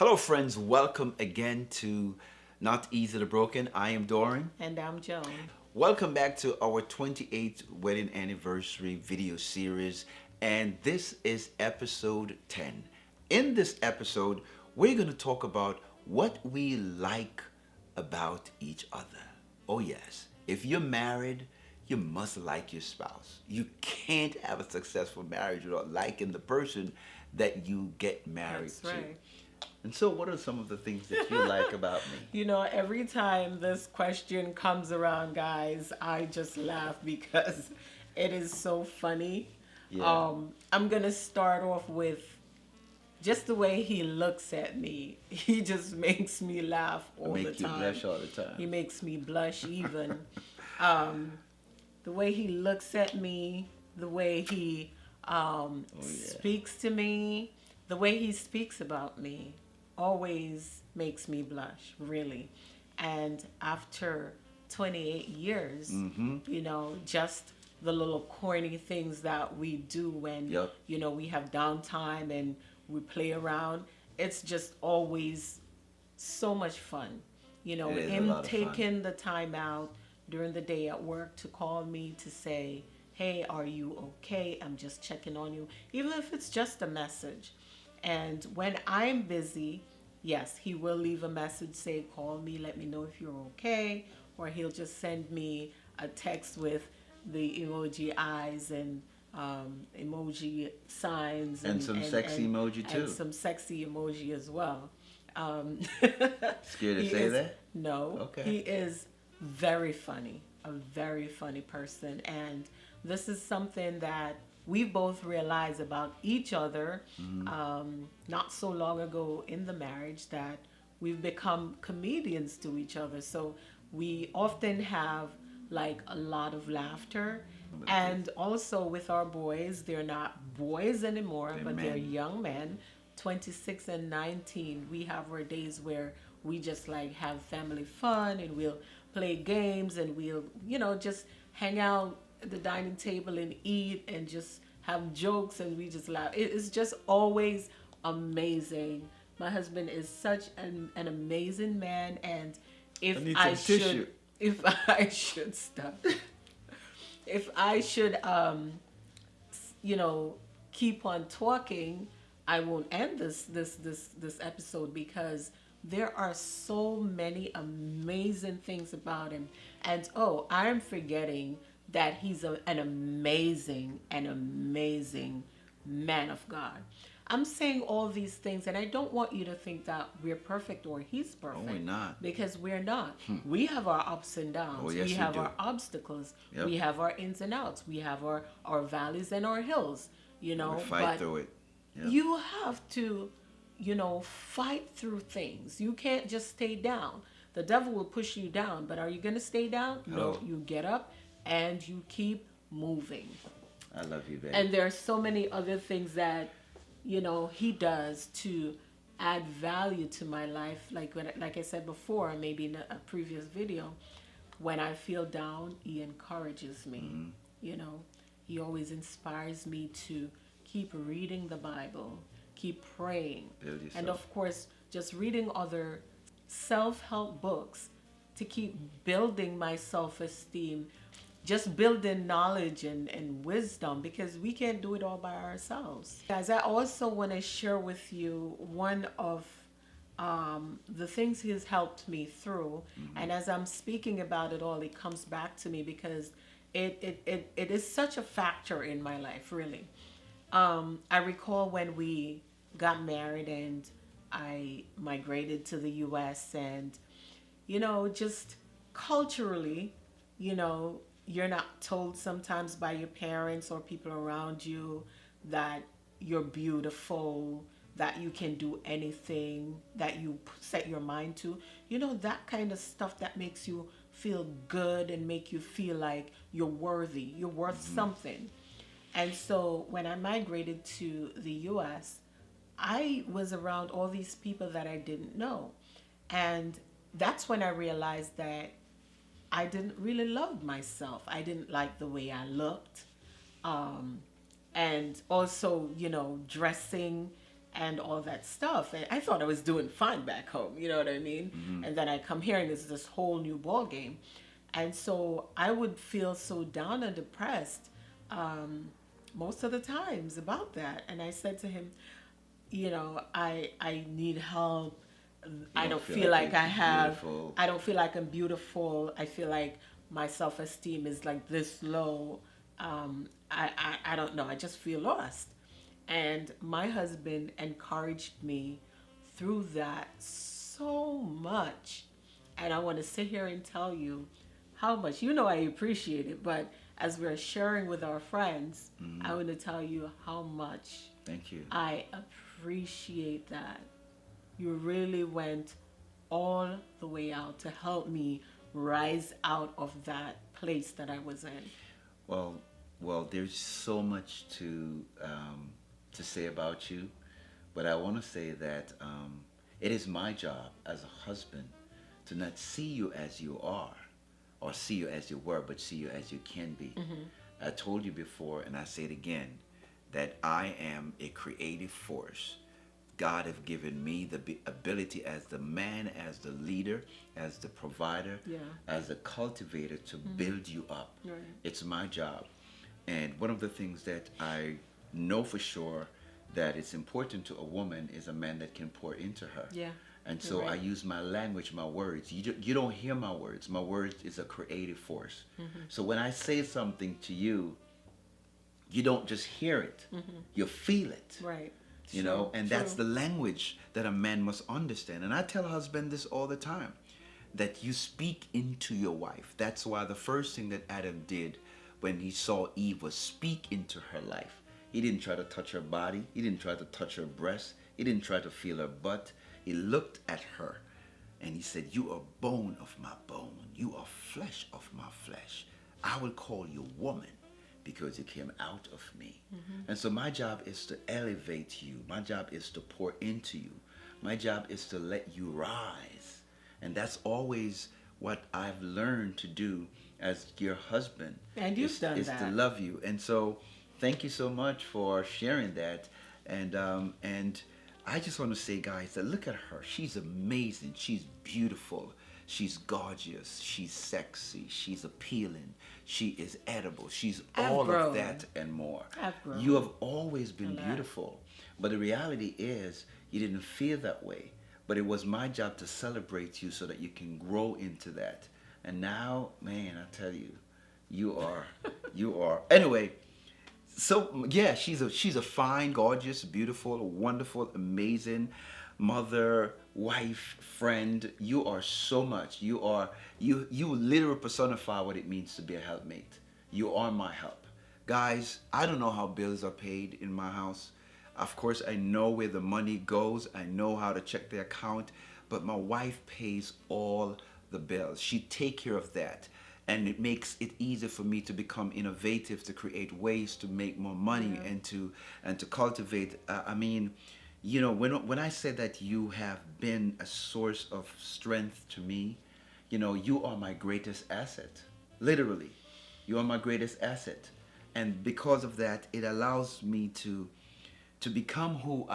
Hello, friends. Welcome again to Not Easy to Broken. I am Doran. And I'm Joan. Welcome back to our 28th wedding anniversary video series. And this is episode 10. In this episode, we're going to talk about what we like about each other. Oh, yes. If you're married, you must like your spouse. You can't have a successful marriage without liking the person that you get married That's to. right. And so, what are some of the things that you like about me? You know, every time this question comes around, guys, I just laugh because it is so funny. Yeah. I'm going to start off with just the way he looks at me. He just makes me laugh all the Make you time. blush all the time. He makes me blush even. The way he looks at me, the way he speaks to me, the way he speaks about me always makes me blush, really. And after 28 years, you know, just the little corny things that we do when, Yep. you know, we have downtime and we play around, it's just always so much fun. You know, It is a him lot of fun. taking the time out during the day at work to call me to say, hey, are you okay? I'm just checking on you, even if it's just a message. And when I'm busy, yes, he will leave a message, say, call me, let me know if you're okay. Or he'll just send me a text with the emoji eyes and emoji signs. And some sexy emoji, too. And some sexy emoji as well. Scared to He say is- that? No. Okay. He is very funny, a very funny person. And this is something that we both realized about each other not so long ago in the marriage, that we've become comedians to each other. So we often have like a lot of laughter. And also with our boys, they're not boys anymore, They're but they're men. young men, 26 and 19. We have our days where we just like have family fun and we'll play games and we'll, you know, just hang out at the dining table and eat and just have jokes and we just laugh. It is just always amazing. My husband is such an amazing man, and if I need I some should tissue. if I should stop if I should you know, keep on talking, I won't end this episode because there are so many amazing things about him. And oh, I'm forgetting that he's an amazing man of God. I'm saying all these things, and I don't want you to think that we're perfect or he's perfect. we're not. Because we're not. We have our ups and downs. Oh, yes, we we have do. our obstacles. Yep. We have our ins and outs. We have our valleys and our hills, you know. We fight but through it. Yep. you have to, you know, fight through things. You can't just stay down. The devil will push you down, but are you going to stay down? No, No. you get up and you keep moving. I love you, baby. And there are so many other things that, you know, he does to add value to my life. Like I said before, maybe in a previous video, when I feel down, he encourages me. You know, he always inspires me to keep reading the Bible, keep praying, Build yourself. and of course, just reading other self-help books to keep building my self-esteem, just building knowledge and wisdom, because we can't do it all by ourselves. Guys, I also want to share with you one of the things he's helped me through. And as I'm speaking about it all, it comes back to me because it is such a factor in my life, really. I recall when we got married and I migrated to the US, and, you know, just culturally, you know, you're not told sometimes by your parents or people around you that you're beautiful, that you can do anything that you set your mind to. You know, that kind of stuff that makes you feel good and make you feel like you're worthy, you're worth something. And so when I migrated to the US, I was around all these people that I didn't know. And that's when I realized that I didn't really love myself. I didn't like the way I looked. And also, you know, dressing and all that stuff. And I thought I was doing fine back home, you know what I mean? And then I come here and it's this whole new ball game. And so I would feel so down and depressed most of the times about that. And I said to him, you know, I need help. I don't feel like I have, beautiful. I don't feel like I'm beautiful. I feel like my self-esteem is like this low. I don't know. I just feel lost. And my husband encouraged me through that so much. And I want to sit here and tell you how much, you know, I appreciate it. But as we're sharing with our friends, I want to tell you how much Thank you. I appreciate that. You really went all the way out to help me rise out of that place that I was in. Well, there's so much to say about you, but I want to say that it is my job as a husband to not see you as you are, or see you as you were, but see you as you can be. I told you before, and I say it again, that I am a creative force. God have given me the ability as the man, as the leader, as the provider, as a cultivator to build you up. Right. It's my job. And one of the things that I know for sure that it's important to a woman is a man that can pour into her. Yeah. And so I use my language, my words. You don't hear my words. My words is a creative force. So when I say something to you, you don't just hear it. You feel it. Right. You know, and that's the language that a man must understand. And I tell husband this all the time, that you speak into your wife. That's why the first thing that Adam did when he saw Eve was speak into her life. He didn't try to touch her body. He didn't try to touch her breast. He didn't try to feel her butt. He looked at her and he said, "You are bone of my bone. You are flesh of my flesh. I will call you woman because you came out of me." And so my job is to elevate you. My job is to pour into you. My job is to let you rise. And that's always what I've learned to do as your husband. And you've done is that. to love you. And so thank you so much for sharing that. And I just want to say, guys, that look at her. She's amazing. She's beautiful. She's gorgeous. She's sexy. She's appealing. She is edible. She's all of that and more. I've grown. You have always been beautiful. But the reality is you didn't feel that way. But it was my job to celebrate you so that you can grow into that. And now, man, I tell you, you are. Anyway, so yeah, she's a fine, gorgeous, beautiful, wonderful, amazing mother, wife, friend. You are so much. You literally personify what it means to be a helpmate. You are my help. Guys, I don't know how bills are paid in my house. Of course, I know where the money goes. I know how to check the account, but my wife pays all the bills. She takes care of that. And it makes it easier for me to become innovative, to create ways to make more money and to cultivate. I mean, you know, when I said that you have been a source of strength to me, you know, you are my greatest asset. Literally, you are my greatest asset. And because of that, it allows me to become who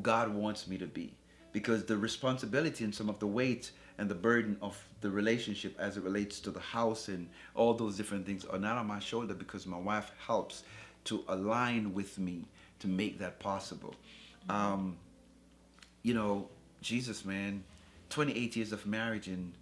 God wants me to be. Because the responsibility and some of the weight and the burden of the relationship as it relates to the house and all those different things are not on my shoulder, because my wife helps to align with me to make that possible. You know, Jesus, man, 28 years of marriage, and,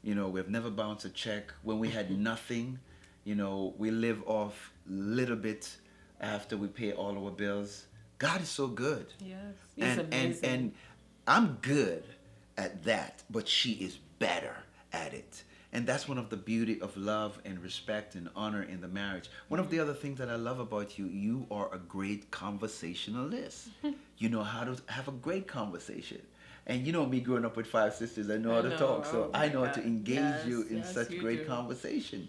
you know, we've never bounced a check. When we had nothing, you know, we live off little bit after we pay all our bills. God is so good. Yes, he's amazing. And I'm good at that, but she is better at it. And that's one of the beauty of love and respect and honor in the marriage. One of the other things that I love about you, you are a great conversationalist. You know how to have a great conversation. And you know me growing up with 5 sisters, I know how to talk. So I know how to engage you in such great conversation.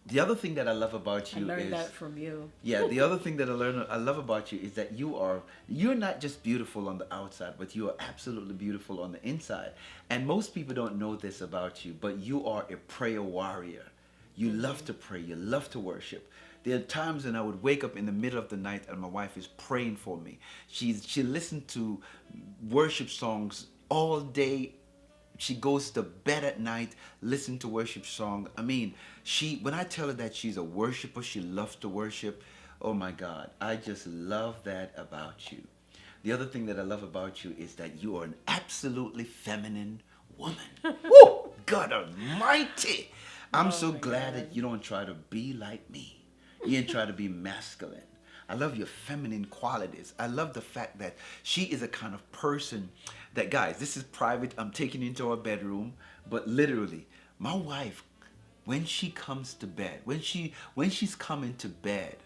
The other thing that I love about you is... I learned that from you. Yeah, the other thing that I love about you is that you're not just beautiful on the outside, but you are absolutely beautiful on the inside. And most people don't know this about you, but you are a prayer warrior. You love to pray. You love to worship. There are times when I would wake up in the middle of the night and my wife is praying for me. She listened to worship songs all day. She goes to bed at night, listen to worship song. I mean, when I tell her that she's a worshiper, she loves to worship. Oh my God, I just love that about you. The other thing that I love about you is that you are an absolutely feminine woman. Woo! God Almighty! I'm so glad that you don't try to be like me. You didn't try to be masculine. I love your feminine qualities. I love the fact that she is a kind of person that, guys, this is private. I'm taking you into our bedroom, but literally, my wife, when she comes to bed, when she's coming to bed,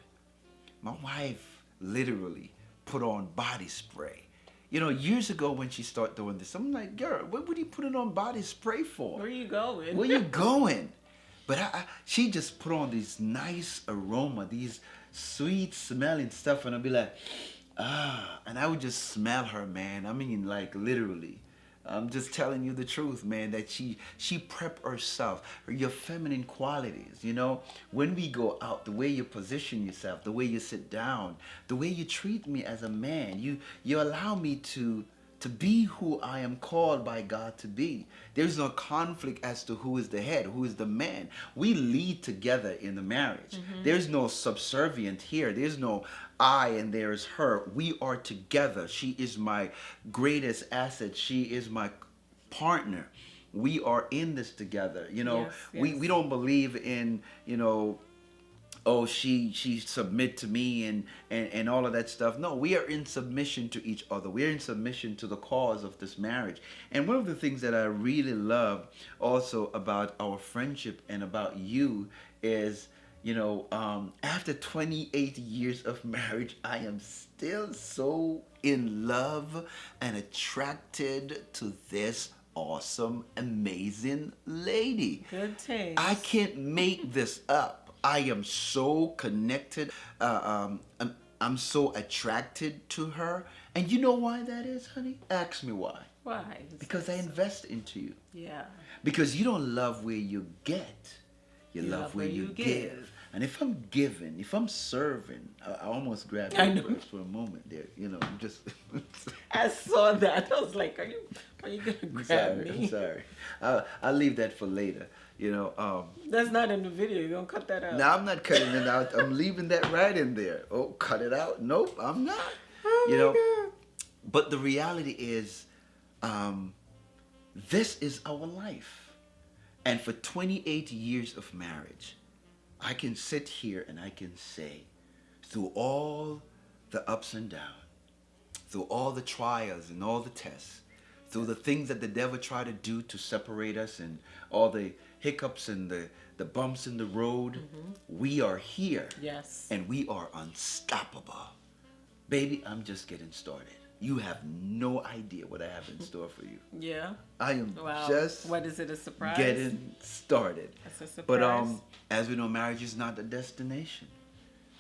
my wife literally put on body spray. You know, years ago when she started doing this, I'm like, girl, what would you put it on body spray for? Where you going? Where you going? But she just put on this nice aroma, these sweet smelling stuff, and I'd be like, and I would just smell her, man. I mean, like literally. I'm just telling you the truth, man, that she prep herself, your feminine qualities, you know. When we go out, the way you position yourself, the way you sit down, the way you treat me as a man, you allow me to be who I am called by God to be. There's no conflict as to who is the head, who is the man. We lead together in the marriage. Mm-hmm. There's no subservient here. There's no I and there's her. We are together. She is my greatest asset. She is my partner. We are in this together. You know, yes. We don't believe in, you know, oh, she submit to me and all of that stuff. No, we are in submission to each other. We are in submission to the cause of this marriage. And one of the things that I really love also about our friendship and about you is, you know, after 28 years of marriage, I am still so in love and attracted to this awesome, amazing lady. Good taste. I can't make this up. I am so connected. I'm so attracted to her. And you know why that is, honey? Ask me why. Why? Because I invest into you. Yeah. Because you don't love where you get. You love where you give. And if I'm giving, if I'm serving, I almost grabbed your purse for a moment there. You know, I'm just... I saw that. I was like, are you going to grab me? I'm sorry. I'll leave that for later. You know, that's not in the video. You're gonna cut that out. No, I'm not cutting it out. I'm leaving that right in there. Oh, cut it out? Nope, I'm not. Oh you know, God. But the reality is, this is our life, and for 28 years of marriage, I can sit here and I can say, through all the ups and downs, through all the trials and all the tests, through the things that the devil tried to do to separate us and all the hiccups and the bumps in the road, mm-hmm. we are here. Yes. And we are unstoppable. Baby, I'm just getting started. You have no idea what I have in store for you. Yeah. I am just what is it, a surprise? Getting started. That's a surprise. But as we know, marriage is not the destination.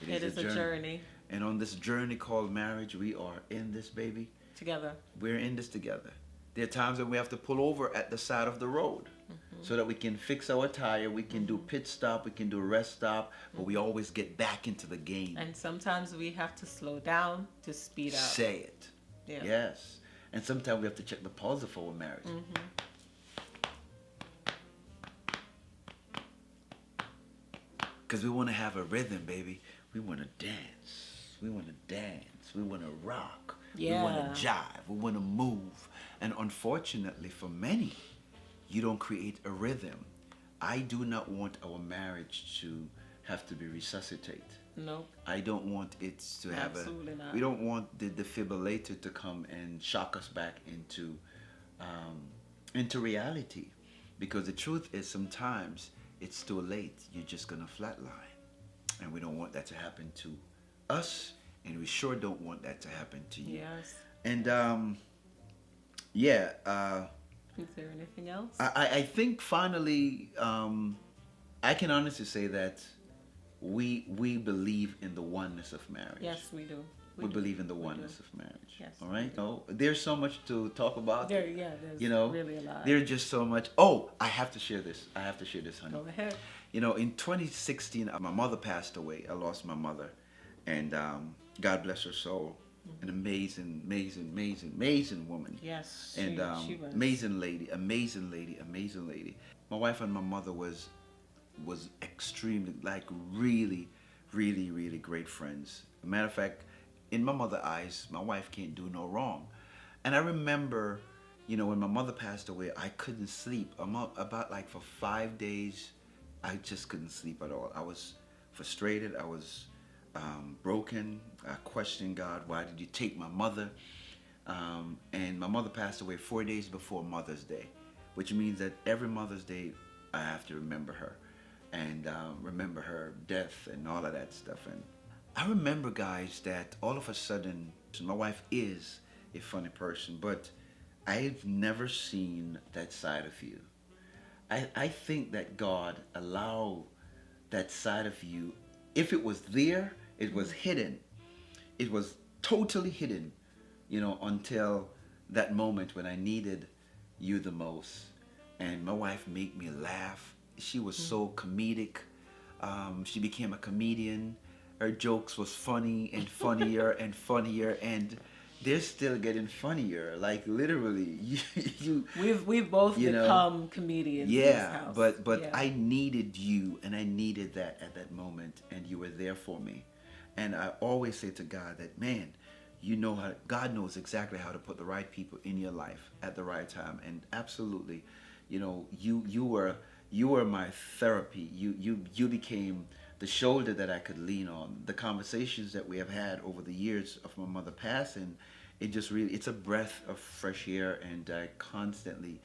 It is a journey. And on this journey called marriage, we are in this, baby. Together. We're in this together. There are times when we have to pull over at the side of the road, mm-hmm. so that we can fix our tire, we can do pit stop, we can do a rest stop, but we always get back into the game. And sometimes we have to slow down to speed up. Say it. Yeah. Yes. And sometimes we have to check the pulse of our marriage. Mm-hmm. Because we want to have a rhythm, baby. We want to dance. We want to dance. We want to rock. Yeah. We want to jive. We want to move. And unfortunately for many, you don't create a rhythm. I do not want our marriage to have to be resuscitated. No. I don't want it to have Absolutely not. We don't want the defibrillator to come and shock us back into reality. Because the truth is sometimes it's too late. You're just going to flatline. And we don't want that to happen to us. And we sure don't want that to happen to you. Yes. And yeah. Is there anything else? I think finally, I can honestly say that we believe in the oneness of marriage. Yes, we do. We do. believe in the We oneness do. of marriage. Yes, All we right. do. No, there's so much to talk about. There's Really a lot. There's just so much. Oh, I have to share this. Honey. Go ahead. In 2016, my mother passed away. I lost my mother, and God bless her soul. An amazing, amazing, amazing, amazing woman. Yes, And she was. amazing lady. My wife and my mother was extremely, like, really, really, really great friends. Matter of fact, in my mother's eyes, my wife can't do no wrong. And I remember, when my mother passed away, I couldn't sleep. About like for 5 days, I just couldn't sleep at all. I was frustrated. I was broken. I questioned God. Why did you take my mother? And my mother passed away 4 days before Mother's Day, which means that every Mother's Day I have to remember her and remember her death and all of that stuff. And I remember, guys, that all of a sudden, my wife is a funny person, but I've never seen that side of you. I think that God allowed that side of you. If it was there, it was hidden. It was totally hidden, until that moment when I needed you the most. And my wife made me laugh. She was so comedic. She became a comedian. Her jokes was funny and funnier and funnier, and they're still getting funnier. Like, literally, We've both become comedians. in this yeah, house. but Yeah. I needed you, and I needed that at that moment, and you were there for me. And I always say to God that, man, God knows exactly how to put the right people in your life at the right time. And absolutely, you were my therapy. You became the shoulder that I could lean on. The conversations that we have had over the years of my mother passing, it's a breath of fresh air, and I constantly,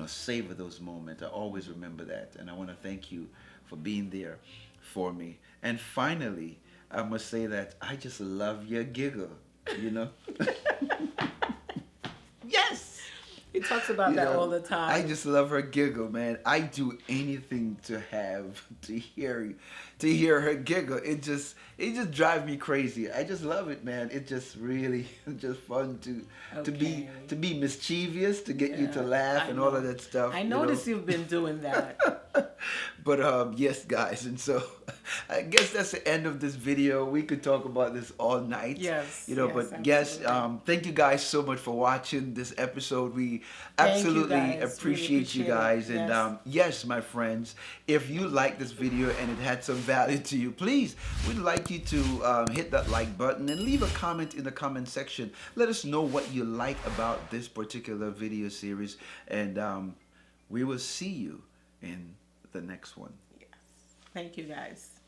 savor those moments. I always remember that, and I want to thank you for being there for me. And finally, I must say that I just love your giggle, Yes! He talks about that all the time. I just love her giggle, man. I do anything to hear her giggle. It just drives me crazy. I just love it, man. It just really just fun to be mischievous, to get you to laugh and all of that stuff. I noticed you've been doing that. But yes, guys, and so I guess that's the end of this video. We could talk about this all night. Yes. But yes, thank you guys so much for watching this episode. We absolutely appreciate you guys. And yes, my friends, if you like this video and it had some value to you, please, we'd like you to hit that like button and leave a comment in the comment section. Let us know what you like about this particular video series, and we will see you in the next one. Yes. Thank you, guys.